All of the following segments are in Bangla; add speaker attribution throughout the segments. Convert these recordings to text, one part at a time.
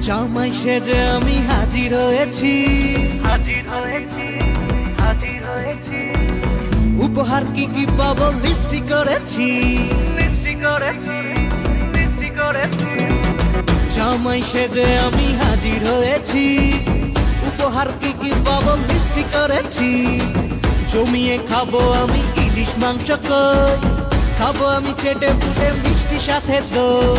Speaker 1: জামাই সেজে আমি হাজির হয়েছি, উপহার কি কি পাবো লিস্টি করেছি। জামাই সেজে আমি হাজির হয়েছি, উপহার কি কি পাবো লিস্টি করেছি। জমিয়ে খাবো আমি ইলিশ মাংস কই, খাবো আমি চেটে পুটে মিষ্টি সাথে দই।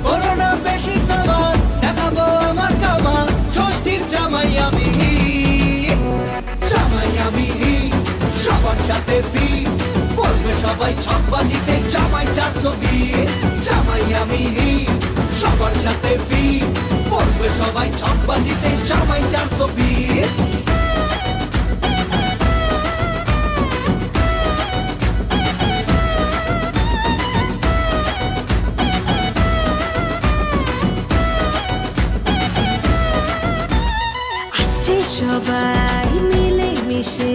Speaker 1: করোনা বেশি সামান দেখাবো আমার কামাল, ষষ্ঠীর জামাই আমি, জামাই আমি সবার সাথে ভিড়, বলবে সবাই ছকবাজিতে জামাই 420। জামাই আমি সবার সাথে ভিড়, বলবে সবাই ছকবাজিতে জামাই 420।
Speaker 2: সবাই মিলে মিশে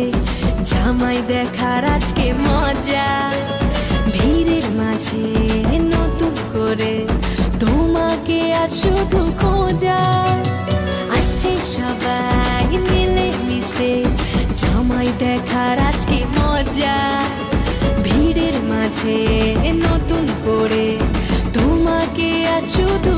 Speaker 2: জামাই দেখার আজকে মজা, ভিড়ের মাঝে নতুন করে তোমাকে আজ শুধু খোঁজা। আসছে সবাই মিলে মিশে জামাই দেখার আজকে মজা, ভিড়ের মাঝে নতুন করে তোমাকে আজ শুধু